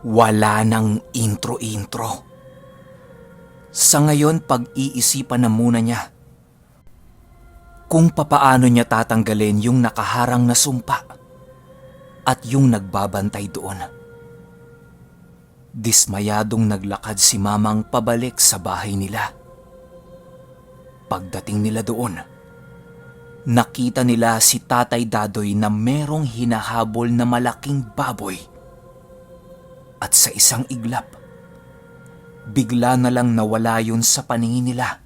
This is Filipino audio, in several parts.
Wala nang intro-intro. Sa ngayon, pag-iisipan na muna niya kung papaano niya tatanggalin yung nakaharang na sumpa at yung nagbabantay doon. Dismayadong naglakad si Mamang pabalik sa bahay nila. Pagdating nila doon, nakita nila si Tatay Dadoy na merong hinahabol na malaking baboy. At sa isang iglap, bigla na lang nawala yun sa paningin nila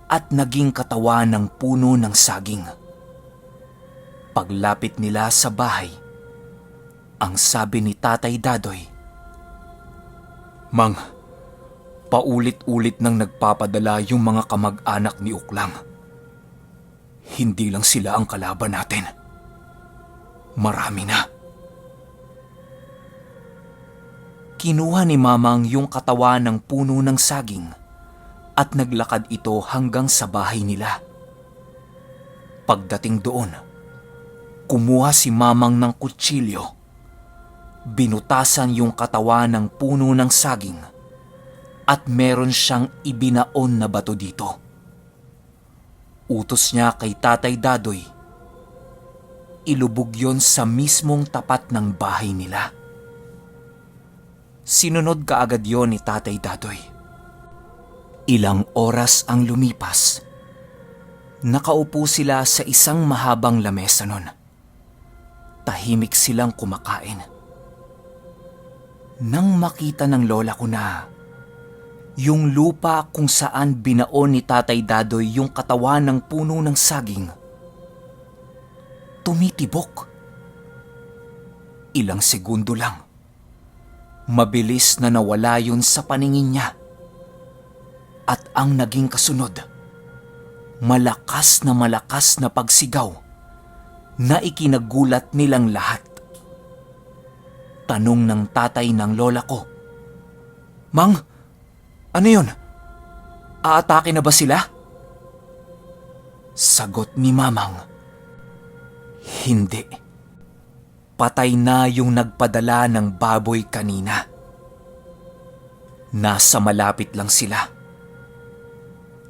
at naging katawan ng puno ng saging. Paglapit nila sa bahay, ang sabi ni Tatay Dadoy, "Mang, paulit-ulit nang nagpapadala yung mga kamag-anak ni Uklang. Hindi lang sila ang kalaban natin. Marami na." Kinuha ni Mamang yung katawan ng puno ng saging at naglakad ito hanggang sa bahay nila. Pagdating doon, kumuha si Mamang ng kutsilyo. Binutasan yung katawan ng puno ng saging at meron siyang ibinaon na bato dito. Utos niya kay Tatay Dadoy, ilubog yon sa mismong tapat ng bahay nila. Sinunod kaagad yon ni Tatay Dadoy. Ilang oras ang lumipas. Nakaupo sila sa isang mahabang lamesa nun. Tahimik silang kumakain. Nang makita ng lola ko na yung lupa kung saan binaon ni Tatay Dadoy yung katawan ng puno ng saging, tumitibok. Ilang segundo lang. Mabilis na nawala yun sa paningin niya. At ang naging kasunod, malakas na pagsigaw na ikinagulat nilang lahat. Tanong ng tatay ng lola ko, "Mang, ano yun? Aatake na ba sila?" Sagot ni Mamang, "Hindi. Patay na yung nagpadala ng baboy kanina. Nasa malapit lang sila.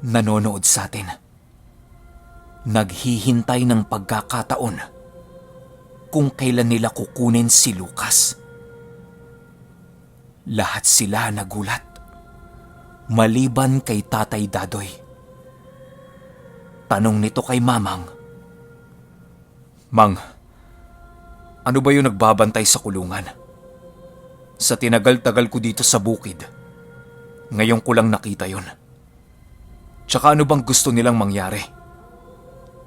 Nanonood sa atin. Naghihintay ng pagkakataon kung kailan nila kukunin si Lucas." Lahat sila nagulat, maliban kay Tatay Dadoy. Tanong nito kay Mamang, "Mang, ano ba yung nagbabantay sa kulungan? Sa tinagal-tagal ko dito sa bukid, ngayon ko lang nakita yon. Tsaka ano bang gusto nilang mangyari?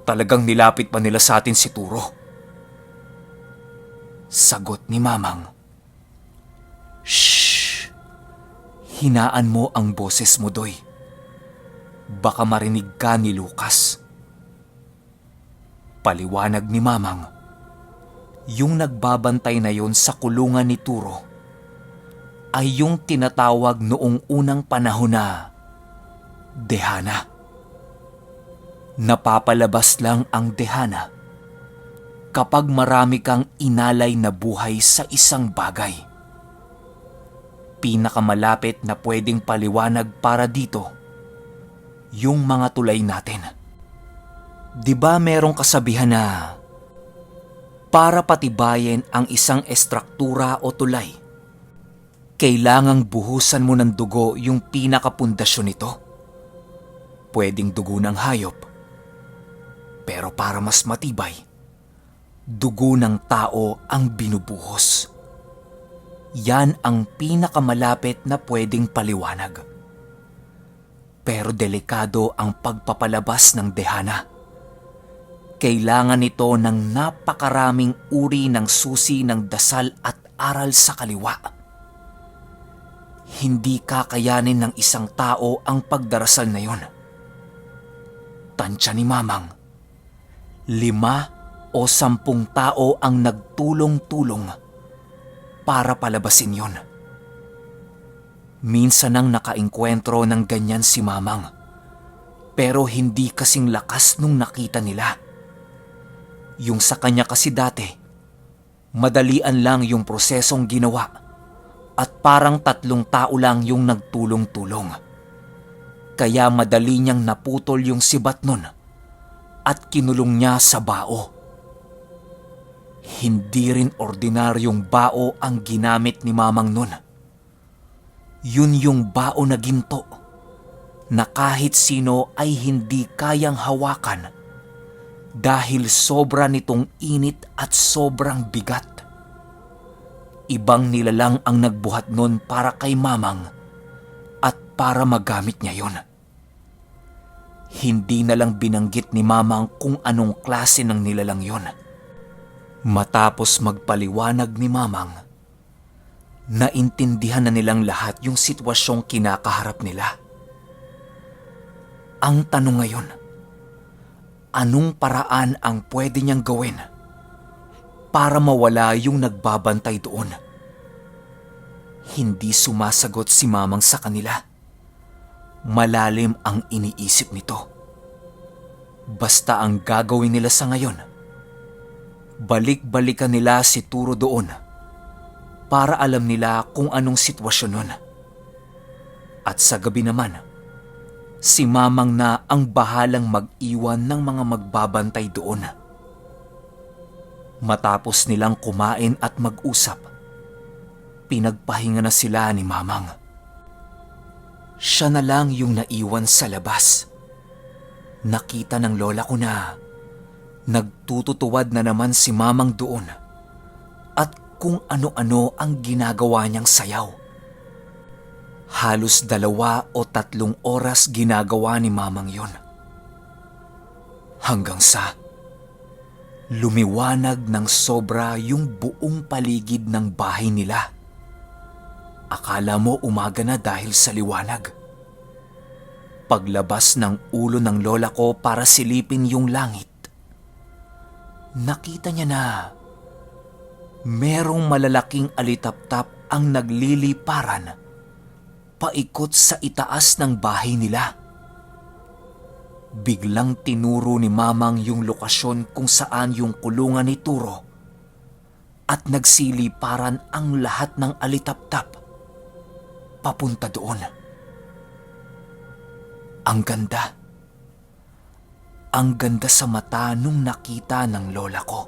Talagang nilapit pa nila sa atin si Turo?" Sagot ni Mamang, "Shh! Hinaan mo ang boses mo, Doy. Baka marinig ka ni Lucas." Paliwanag ni Mamang, yung nagbabantay na yon sa kulungan ni Turo ay yung tinatawag noong unang panahon na Dehana. Napapalabas lang ang Dehana kapag marami kang inalay na buhay sa isang bagay. Pinakamalapit na pwedeng paliwanag para dito, yung mga tulay natin. 'Di ba merong kasabihan na para patibayin ang isang estruktura o tulay, kailangang buhusan mo ng dugo yung pinakapundasyon nito? Pwedeng dugo ng hayop, pero para mas matibay, dugo ng tao ang binubuhos. Yan ang pinakamalapit na pwedeng paliwanag. Pero delikado ang pagpapalabas ng Dehana. Kailangan nito ng napakaraming uri ng susi ng dasal at aral sa kaliwa. Hindi kakayanin ng isang tao ang pagdarasal na yon. Tansya ni Mamang, 5 o 10 tao ang nagtulong-tulong para palabasin yon. Minsan nang nakaengkwentro ng ganyan si Mamang, pero hindi kasing lakas nung nakita nila. Yung sa kanya kasi dati, madalian lang yung prosesong ginawa at parang 3 tao lang yung nagtulong-tulong. Kaya madali niyang naputol yung sibat nun at kinulong niya sa bao. Hindi rin ordinaryong bao ang ginamit ni Mamang nun. Yun yung bao na ginto na kahit sino ay hindi kayang hawakan dahil sobra nitong init at sobrang bigat. Ibang nilalang ang nagbuhat nun para kay Mamang at para magamit niya yon. Hindi na lang binanggit ni Mamang kung anong klase ng nilalang yon. Matapos magpaliwanag ni Mamang, naintindihan na nilang lahat yung sitwasyong kinakaharap nila. Ang tanong ngayon, anong paraan ang pwede niyang gawin para mawala yung nagbabantay doon? Hindi sumasagot si Mamang sa kanila. Malalim ang iniisip nito. Basta ang gagawin nila sa ngayon, balik-balikan nila si Turo doon para alam nila kung anong sitwasyon nun. At sa gabi naman, si Mamang na ang bahalang mag-iwan ng mga magbabantay doon. Matapos nilang kumain at mag-usap, pinagpahinga na sila ni Mamang. Siya na lang yung naiwan sa labas. Nakita ng lola ko na nagtututuwad na naman si Mamang doon at kung ano-ano ang ginagawa niyang sayaw. Halos 2 o 3 oras ginagawa ni Mamang yon. Hanggang sa lumiwanag ng sobra yung buong paligid ng bahay nila. Akala mo umaga na dahil sa liwanag. Paglabas ng ulo ng lola ko para silipin yung langit, nakita niya na merong malalaking alitaptap ang nagliliparan paikot sa itaas ng bahay nila. Biglang tinuro ni Mamang yung lokasyon kung saan yung kulungan ni Turo at nagsiliparan ang lahat ng alitaptap papunta doon. Ang ganda. Ang ganda sa mata nung nakita ng lola ko.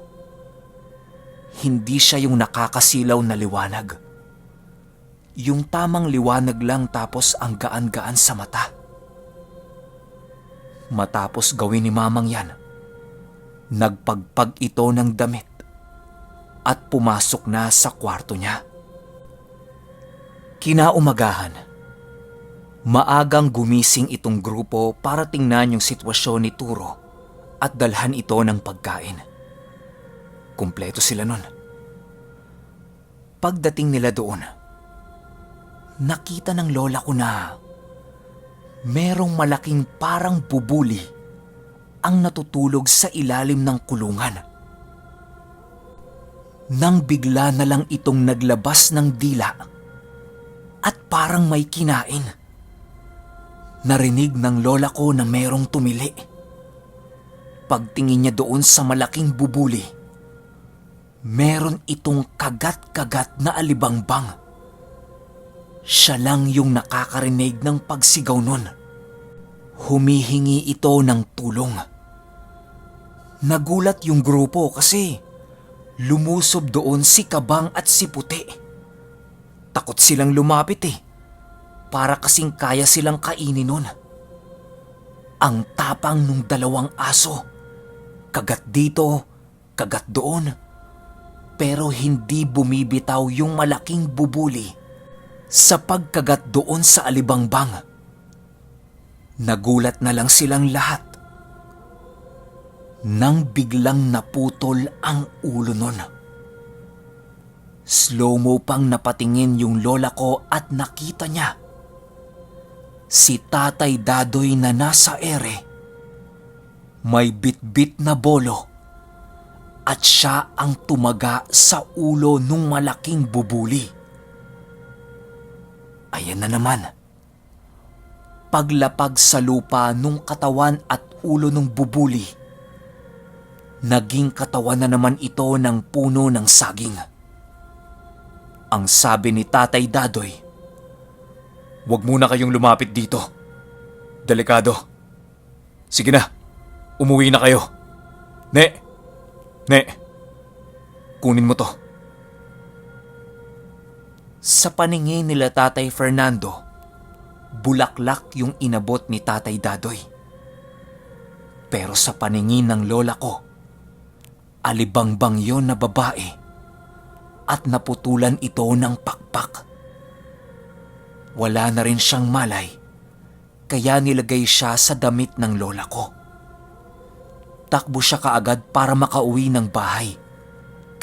Hindi siya yung nakakasilaw na liwanag. Yung tamang liwanag lang tapos ang gaan-gaan sa mata. Matapos gawin ni Mamang yan, nagpagpag ito ng damit at pumasok na sa kwarto niya. Kinaumagahan, maagang gumising itong grupo para tingnan yung sitwasyon ni Turo at dalhan ito ng pagkain. Kumpleto sila nun. Pagdating nila doon, nakita ng lola ko na merong malaking parang bubuli ang natutulog sa ilalim ng kulungan. Nang bigla na lang itong naglabas ng dila at parang may kinain. Narinig ng lola ko na merong tumili. Pagtingin niya doon sa malaking bubuli, meron itong kagat-kagat na alibangbang. Siya lang yung nakakarinig ng pagsigaw nun. Humihingi ito ng tulong. Nagulat yung grupo kasi lumusob doon si Kabang at si Puti. Takot silang lumapit para kasing kaya silang kainin nun. Ang tapang nung 2 aso. Kagat dito, kagat doon. Pero hindi bumibitaw yung malaking bubuli sa pagkagat doon sa alibangbang. Nagulat na lang silang lahat nang biglang naputol ang ulo nun. Slow-mo pang napatingin yung lola ko at nakita niya si Tatay Dadoy na nasa ere. May bitbit na bolo at siya ang tumaga sa ulo nung malaking bubuli. Ayan na naman. Paglapag sa lupa nung katawan at ulo nung bubuli, naging katawan na naman ito ng puno ng saging. Ang sabi ni Tatay Dadoy, "Huwag muna kayong lumapit dito. Delikado. Sige na, umuwi na kayo. Ne, kunin mo to." Sa paningin nila Tatay Fernando, bulaklak yung inabot ni Tatay Dadoy. Pero sa paningin ng lola ko, alibangbang yon na babae at naputulan ito ng pakpak. Wala na rin siyang malay, kaya nilagay siya sa damit ng lola ko. Takbo siya kaagad para makauwi ng bahay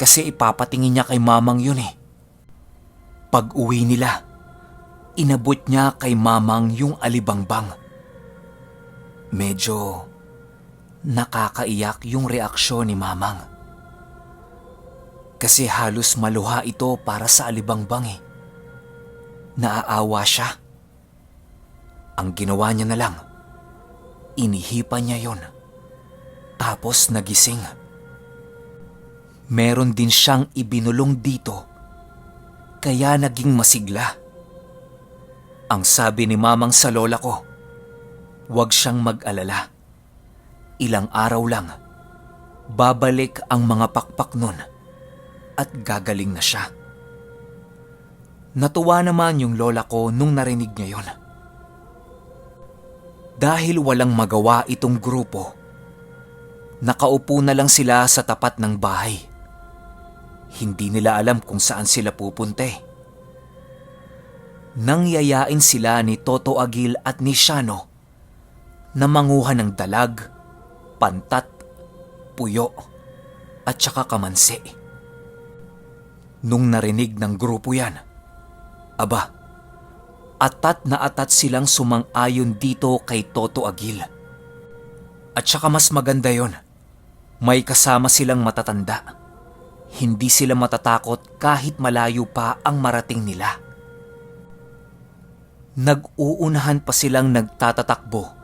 kasi ipapatingin niya kay mamang yun eh. Pag uwi nila, inabot niya kay mamang yung alibangbang. Medyo nakakaiyak yung reaksyon ni mamang. Kasi halos maluha ito para sa alibangbang eh. Naaawa siya. Ang ginawa niya na lang, inihipan niya yon. Tapos nagising. Meron din siyang ibinulong dito, kaya naging masigla. Ang sabi ni mamang sa lola ko, huwag siyang mag-alala. Ilang araw lang, babalik ang mga pakpak nun at gagaling na siya. Natuwa naman yung lola ko nung narinig niya yon. Dahil walang magawa itong grupo, nakaupo na lang sila sa tapat ng bahay. Hindi nila alam kung saan sila pupunta eh. Nangyayain sila ni Toto Agil at ni Shano na manguha ng dalag, pantat, puyo at saka kamansi. Nung narinig ng grupo yan, aba, atat na atat silang sumang-ayon dito kay Toto Agil. At saka mas maganda yon, may kasama silang matatanda. Hindi sila matatakot kahit malayo pa ang marating nila. Nag-uunahan pa silang nagtatatakbo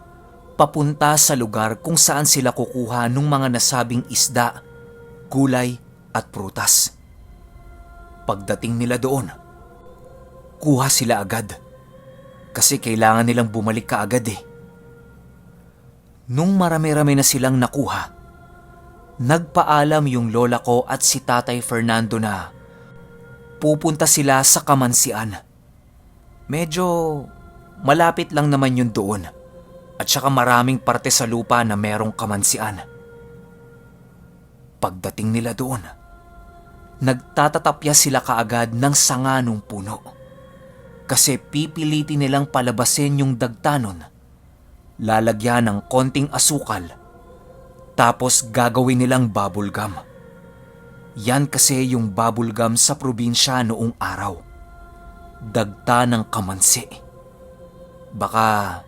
papunta sa lugar kung saan sila kukuha ng mga nasabing isda, gulay at prutas. Pagdating nila doon, kuha sila agad kasi kailangan nilang bumalik kaagad eh. Nung marami-rami na silang nakuha, nagpaalam yung lola ko at si Tatay Fernando na pupunta sila sa kamansian. Medyo malapit lang naman yun doon at saka maraming parte sa lupa na merong kamansian. Pagdating nila doon, nagtatatapya sila kaagad ng sanga ng puno kasi pipilitin nilang palabasin yung dagtanon. Lalagyan ng konting asukal tapos gagawin nilang bubblegum. Yan kasi yung bubblegum sa probinsya noong araw. Dagta ng kamansi. Baka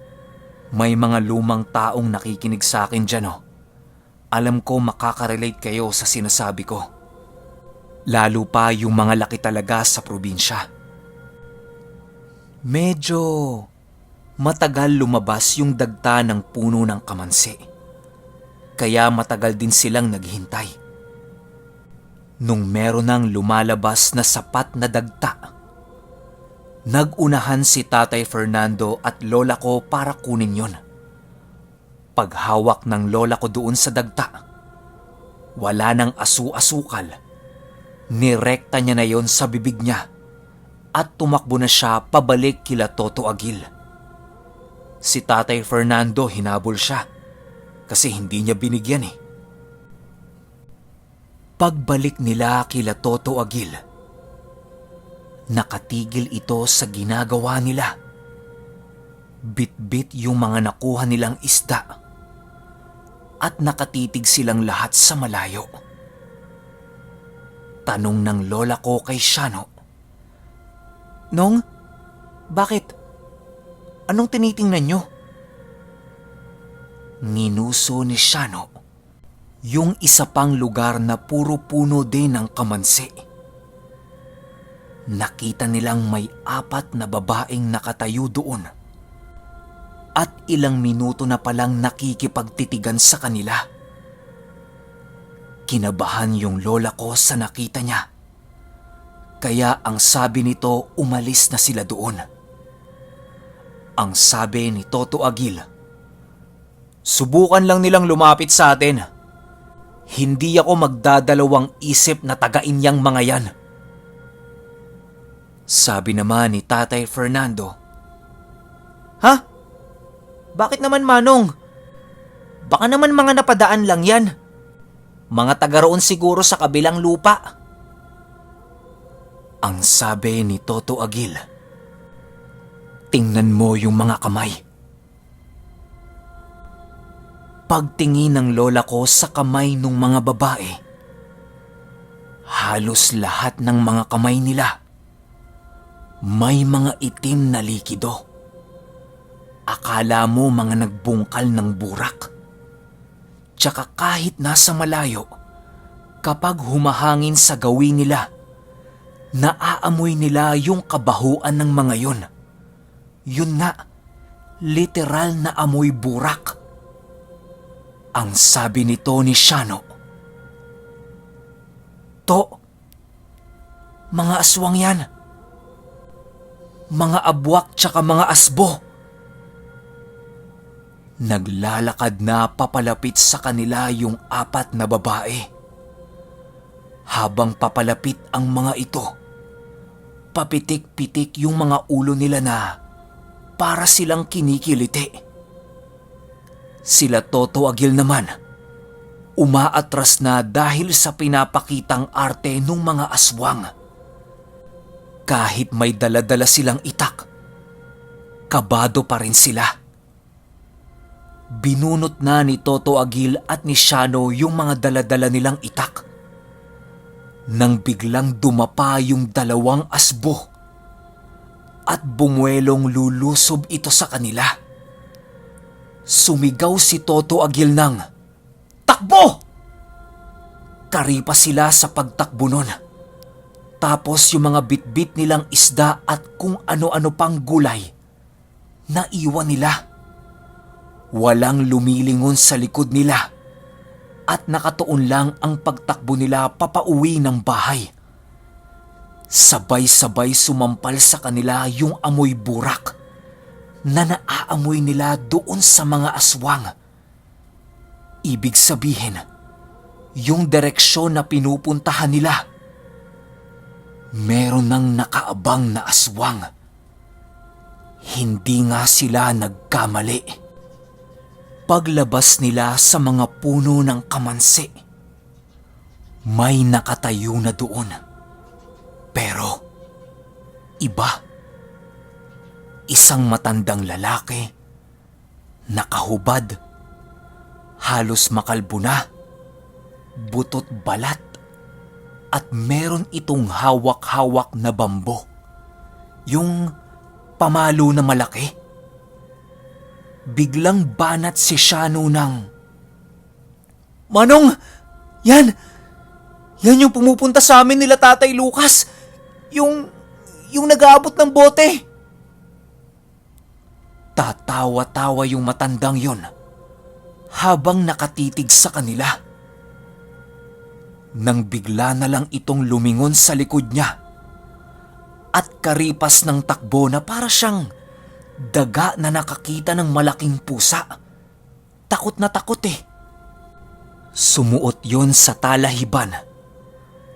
may mga lumang taong nakikinig sa akin dyan oh. Alam ko makaka-relate kayo sa sinasabi ko. Lalo pa yung mga laki talaga sa probinsya. Medyo matagal lumabas yung dagta ng puno ng kamansi. Kaya matagal din silang naghintay. Nung meron nang lumalabas na sapat na dagta, nagunahan si Tatay Fernando at lola ko para kunin yon. Paghawak ng lola ko doon sa dagta, wala nang asu-asukal. Nirekta niya na yon sa bibig niya at tumakbo na siya pabalik kila Toto Agil. Si Tatay Fernando hinabol siya kasi hindi niya binigyan eh. Pagbalik nila kila Toto Agil, nakatigil ito sa ginagawa nila. Bit-bit yung mga nakuha nilang isda at nakatitig silang lahat sa malayo. Tanong ng lola ko kay Shano, "Nong, bakit? Anong tinitingnan nyo?" Ninuso ni Shano yung isa pang lugar na puro puno din ng kamansi. Nakita nilang may 4 na babaeng nakatayo doon at ilang minuto na palang nakikipagtitigan sa kanila. Kinabahan yung lola ko sa nakita niya. Kaya ang sabi nito, umalis na sila doon. Ang sabi ni Toto Agil, subukan lang nilang lumapit sa atin. Hindi ako magdadalawang isip na tagain yang mga yan. Sabi naman ni Tatay Fernando, ha? Bakit naman, Manong? Baka naman mga napadaan lang yan. Mga taga roon siguro sa kabilang lupa. Ang sabi ni Toto Agil, tingnan mo yung mga kamay. Pagtingin ng lola ko sa kamay ng mga babae, halos lahat ng mga kamay nila may mga itim na likido. Akala mo mga nagbungkal ng burak. Tsaka kahit nasa malayo, kapag humahangin sa gawin nila, naaamoy nila yung kabahuan ng mga yun. Yun nga, literal na amoy burak. Ang sabi nito ni Shano, To, mga aswang yan. Mga abwak tsaka mga asbo. Naglalakad na papalapit sa kanila yung 4 na babae. Habang papalapit ang mga ito, papitik-pitik yung mga ulo nila na para silang kinikiliti. Sila Toto Agil naman, umaatras na dahil sa pinapakitang arte ng mga aswang. Kahit may dala-dala silang itak, kabado pa rin sila. Binunot na ni Toto Agil at ni Shano yung mga dala-dala nilang itak. Nang biglang dumapa yung 2 asbo at bumuelong lulusob ito sa kanila. Sumigaw si Toto Agil ng, takbo! Karipa sila sa pagtakbo nun. Tapos yung mga bitbit nilang isda at kung ano-ano pang gulay, naiwan nila. Walang lumilingon sa likod nila at nakatuon lang ang pagtakbo nila papauwi ng bahay. Sabay-sabay sumampal sa kanila yung amoy burak na naaamoy nila doon sa mga aswang. Ibig sabihin, yung direksyon na pinupuntahan nila, meron ng nakaabang na aswang. Hindi nga sila nagkamali. Paglabas nila sa mga puno ng kamansi, may nakatayo na doon. Pero iba. Isang matandang lalaki, nakahubad, halos makalbo na, butot balat, at meron itong hawak-hawak na bambo. Yung pamalo na malaki. Biglang banat si Shano ng, Manong! Yan! Yan yung pumupunta sa amin nila Tatay Lucas! Yung nag-aabot ng bote! Tatawa-tawa yung matandang yon habang nakatitig sa kanila. Nang bigla na lang itong lumingon sa likod niya at karipas ng takbo na para siyang daga na nakakita ng malaking pusa. Takot na takot eh. Sumuot yon sa talahiban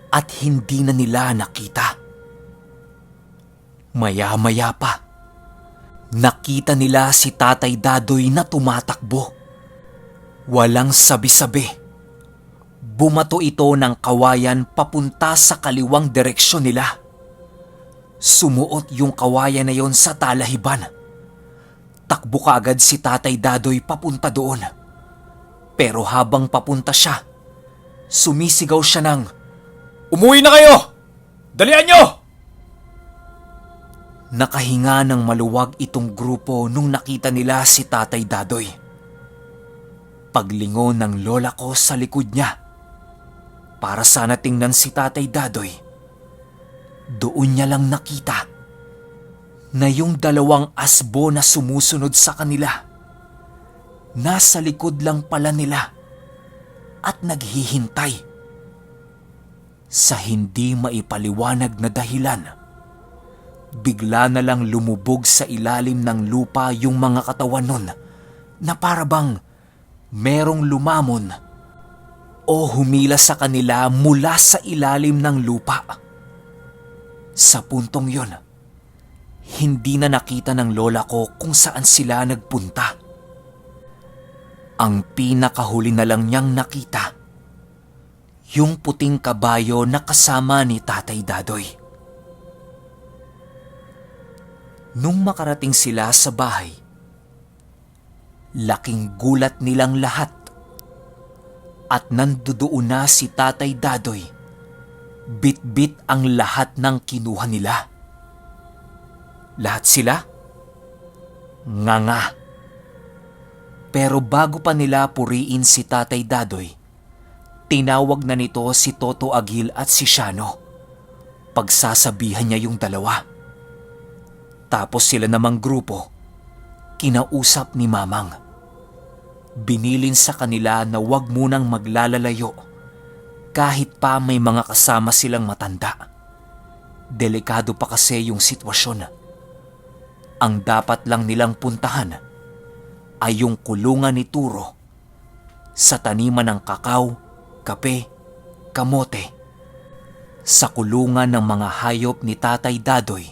at hindi na nila nakita. Maya-maya pa, nakita nila si Tatay Dadoy na tumatakbo. Walang sabi-sabi. Bumato ito ng kawayan papunta sa kaliwang direksyon nila. Sumuot yung kawayan na yon sa talahiban. Takbo kaagad si Tatay Dadoy papunta doon. Pero habang papunta siya, sumisigaw siya ng, Umuwi na kayo! Dalian nyo! Nakahinga ng maluwag itong grupo nung nakita nila si Tatay Dadoy. Paglingon ng lola ko sa likod niya, para sana tingnan si Tatay Dadoy, doon niya lang nakita na yung 2 asbo na sumusunod sa kanila, nasa likod lang pala nila at naghihintay. Sa hindi maipaliwanag na dahilan, bigla na lang lumubog sa ilalim ng lupa yung mga katawan nun na parabang merong lumamon o humila sa kanila mula sa ilalim ng lupa. Sa puntong yon, hindi na nakita ng lola ko kung saan sila nagpunta. Ang pinakahuli na lang niyang nakita, yung puting kabayo na kasama ni Tatay Dadoy. Nung makarating sila sa bahay, laking gulat nilang lahat at nandoon na si Tatay Dadoy. Bit-bit ang lahat ng kinuha nila. Lahat sila? Nganga. Pero bago pa nila puriin si Tatay Dadoy, tinawag na nito si Toto Agil at si Shano. Pagsasabihan niya yung dalawa. Tapos sila namang grupo, kinausap ni Mamang. Binilin sa kanila na wag munang maglalalayo kahit pa may mga kasama silang matanda. Delikado pa kasi yung sitwasyon. Ang dapat lang nilang puntahan ay yung kulungan ni Turo sa taniman ng kakao, kape, kamote, sa kulungan ng mga hayop ni Tatay Dadoy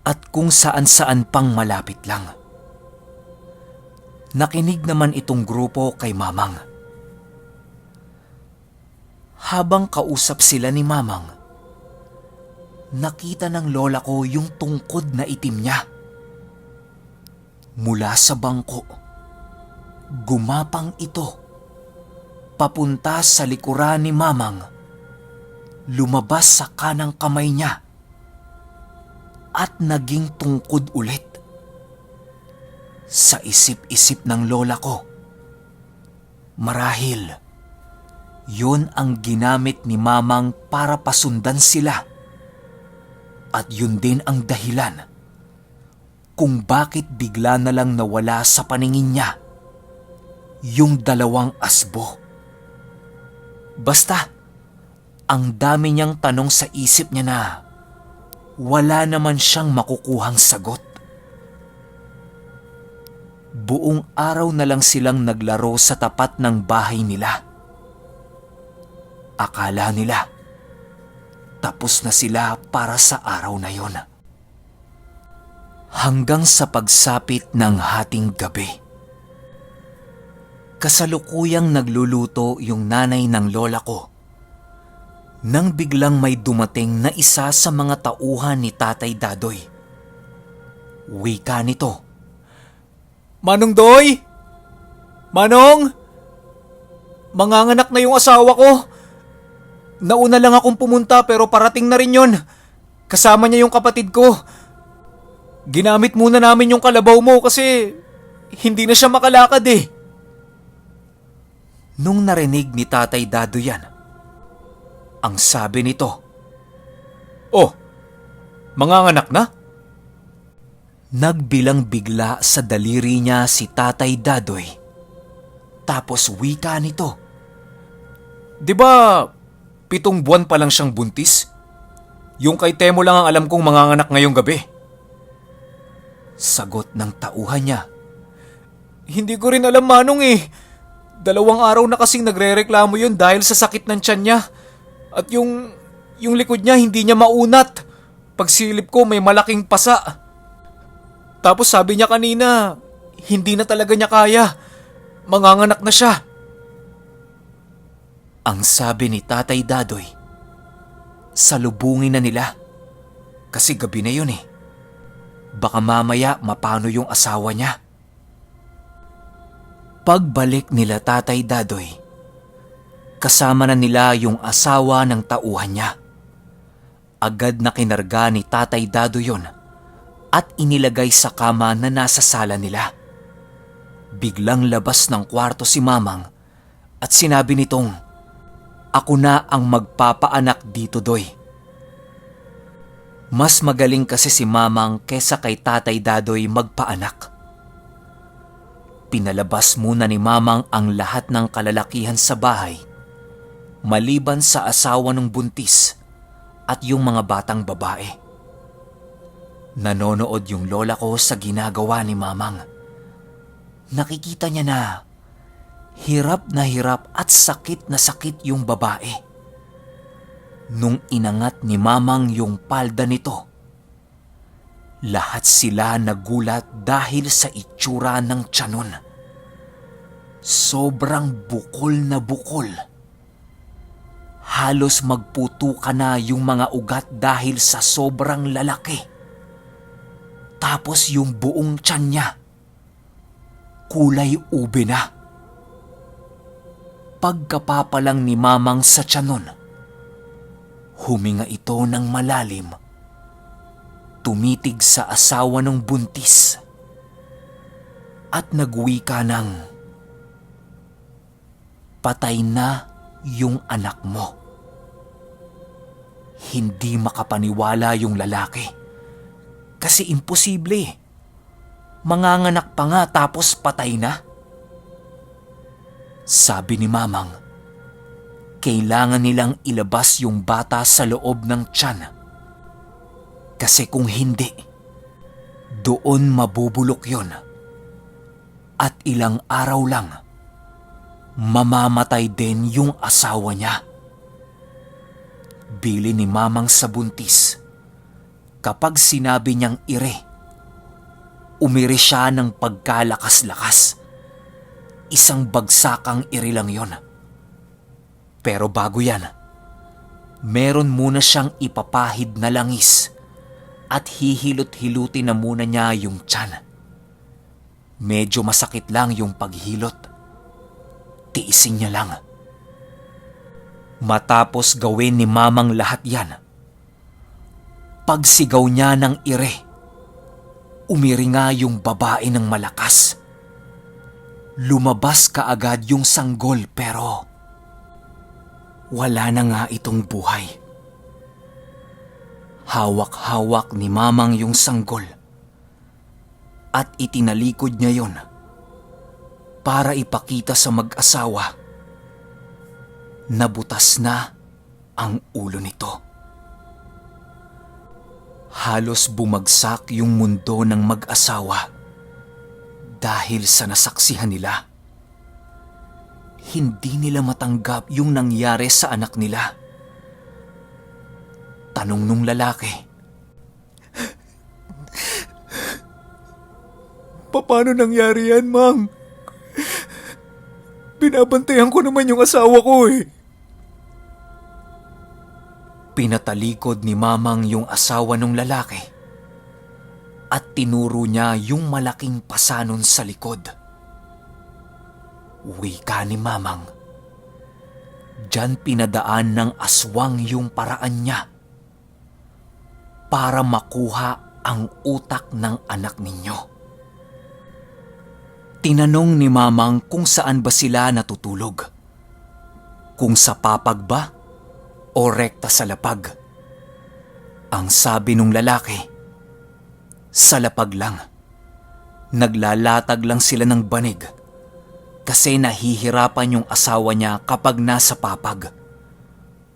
at kung saan-saan pang malapit lang. Nakinig naman itong grupo kay Mamang. Habang kausap sila ni Mamang, nakita ng lola ko yung tungkod na itim niya. Mula sa bangko, gumapang ito papunta sa likuran ni Mamang, lumabas sa kanang kamay niya at naging tungkod ulit. Sa isip-isip ng lola ko, marahil yun ang ginamit ni Mamang para pasundan sila. At yun din ang dahilan kung bakit bigla na lang nawala sa paningin niya yung dalawang asbo. Basta, ang dami niyang tanong sa isip niya na wala naman siyang makukuhang sagot. Buong araw na lang silang naglaro sa tapat ng bahay nila. Akala nila, tapos na sila para sa araw na yon. Hanggang sa pagsapit ng hating gabi. Kasalukuyang nagluluto yung nanay ng lola ko nang biglang may dumating na isa sa mga tauhan ni Tatay Dadoy. Wika nito, "Manong Doy! Manong! Manganganak na yung asawa ko! Nauna lang akong pumunta pero parating na rin yon. Kasama niya yung kapatid ko. Ginamit muna namin yung kalabaw mo kasi hindi na siya makalakad eh." Nung narinig ni Tatay Dado yan, ang sabi nito, "Oh, manganganak na?" Nagbilang bigla sa daliri niya si Tatay Dadoy. Tapos wika nito, "Di ba 7 buwan pa lang siyang buntis? Yung kay Temo lang ang alam kong manganganak ngayong gabi." Sagot ng tauhan niya, "Hindi ko rin alam, Manong eh. 2 araw na kasing nagrereklamo yun dahil sa sakit ng tiyan niya. At yung likod niya hindi niya maunat. Pagsilip ko may malaking pasa. Tapos sabi niya kanina, hindi na talaga niya kaya. Manganganak na siya." Ang sabi ni Tatay Dadoy, salubungin na nila. Kasi gabi na yun eh. Baka mamaya mapano yung asawa niya. Pagbalik nila Tatay Dadoy, kasama na nila yung asawa ng tauhan niya. Agad na kinarga ni Tatay Dadoy yon at inilagay sa kama na nasa sala nila. Biglang labas ng kwarto si Mamang at sinabi nitong, "Ako na ang magpapaanak dito, Doy." Mas magaling kasi si Mamang kesa kay Tatay Dadoy magpaanak. Pinalabas muna ni Mamang ang lahat ng kalalakihan sa bahay maliban sa asawa ng buntis at yung mga batang babae. Nanonood yung lola ko sa ginagawa ni Mamang. Nakikita niya na hirap at sakit na sakit yung babae. Nung inangat ni Mamang yung palda nito, lahat sila nagulat dahil sa itsura ng tiyanon. Sobrang bukol na bukol. Halos magputukan na yung mga ugat dahil sa sobrang lalaki. Tapos yung buong tiyan niya, kulay ube na. Pagkapapalang ni Mamang sa tiyanon, huminga ito ng malalim. Tumitig sa asawa ng buntis at nagwika ng, "Patay na yung anak mo." Hindi makapaniwala yung lalaki kasi imposible. Manganganak pa nga tapos patay na. Sabi ni Mamang, kailangan nilang ilabas yung bata sa loob ng tiyan. Kasi kung hindi, doon mabubulok yon. At ilang araw lang, mamamatay din yung asawa niya. Bili ni Mamang sa buntis. Kapag sinabi niyang ire, umiri siya ng pagkalakas-lakas. Isang bagsakang iri lang yon. Pero bago yan, meron muna siyang ipapahid na langis at hihilot-hilutin na muna niya yung tiyan. Medyo masakit lang yung paghilot. Tiisin niya lang. Matapos gawin ni Mamang lahat yan, pagsigaw niya ng ire, umiri nga yung babae ng malakas. Lumabas kaagad yung sanggol pero wala na nga itong buhay. Hawak-hawak ni Mamang yung sanggol at itinalikod niya yon para ipakita sa mag-asawa na butas na ang ulo nito. Halos bumagsak yung mundo ng mag-asawa dahil sa nasaksihan nila. Hindi nila matanggap yung nangyari sa anak nila. Tanong nung lalaki, "Paano nangyari yan, Mang? Binabantayan ko naman yung asawa ko eh." Pinatalikod ni Mamang yung asawa ng lalaki at tinuro niya yung malaking pasanon sa likod. Wika ni Mamang, diyan pinadaan ng aswang yung paraan niya para makuha ang utak ng anak ninyo. Tinanong ni Mamang kung saan ba sila natutulog. Kung sa papag ba o rekta sa lapag? Ang sabi nung lalaki, sa lapag lang. Naglalatag lang sila ng banig kasi nahihirapan yung asawa niya kapag nasa papag.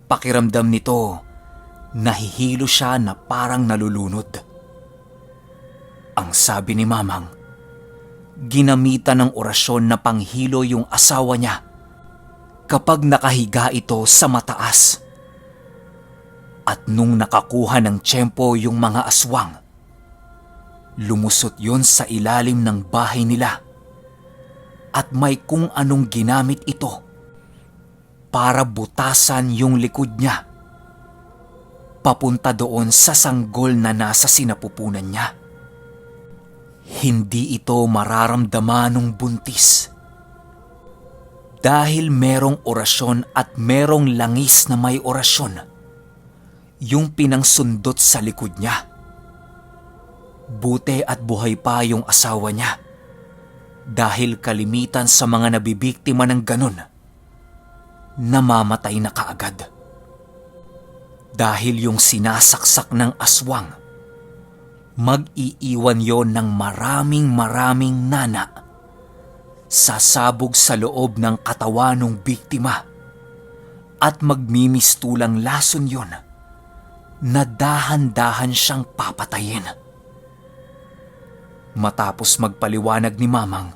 Pakiramdam nito, nahihilo siya na parang nalulunod. Ang sabi ni Mamang, ginamitan ng orasyon na panghilo yung asawa niya kapag nakahiga ito sa mataas. At nung nakakuha ng tiyempo yung mga aswang, lumusot yon sa ilalim ng bahay nila at may kung anong ginamit ito para butasan yung likod niya papunta doon sa sanggol na nasa sinapupunan niya. Hindi ito mararamdaman ng buntis dahil merong orasyon at merong langis na may orasyon yung pinangsundot sa likod niya. Buti at buhay pa yung asawa niya dahil kalimitan sa mga nabibiktima ng ganun, namamatay na kaagad. Dahil yung sinasaksak ng aswang, mag-iiwan yon ng maraming nana sasabog sa loob ng katawan ng biktima at magmimistulang lason yon na dahan-dahan siyang papatayin. Matapos magpaliwanag ni Mamang,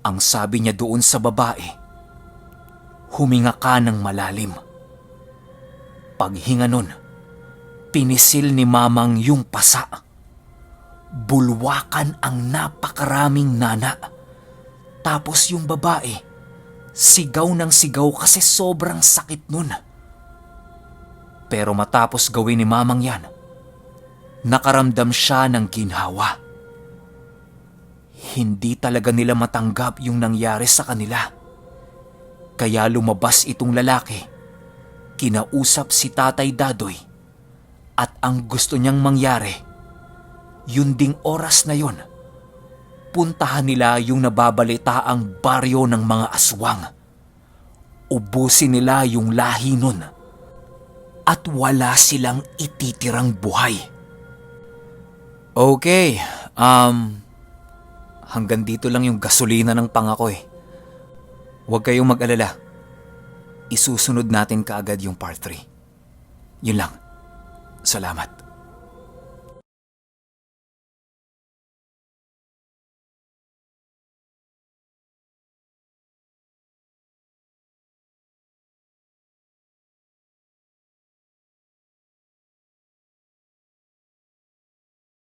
ang sabi niya doon sa babae, huminga ka ng malalim. Paghinga nun, pinisil ni Mamang yung pasa. Bulwakan ang napakaraming nana. Tapos yung babae, sigaw ng sigaw kasi sobrang sakit nun. Pero matapos gawin ni Mamang yan, nakaramdam siya ng ginhawa. Hindi talaga nila matanggap yung nangyari sa kanila. Kaya lumabas itong lalaki, kinausap si Tatay Dadoy, at ang gusto niyang mangyari, yun ding oras na yun, puntahan nila yung nababalitaang baryo ng mga aswang. Ubusin nila yung lahi nun at wala silang ititirang buhay. Okay, hanggang dito lang yung gasolina ng pangako eh. Huwag kayong mag-alala. Isusunod natin kaagad yung part 3. Yun lang. Salamat.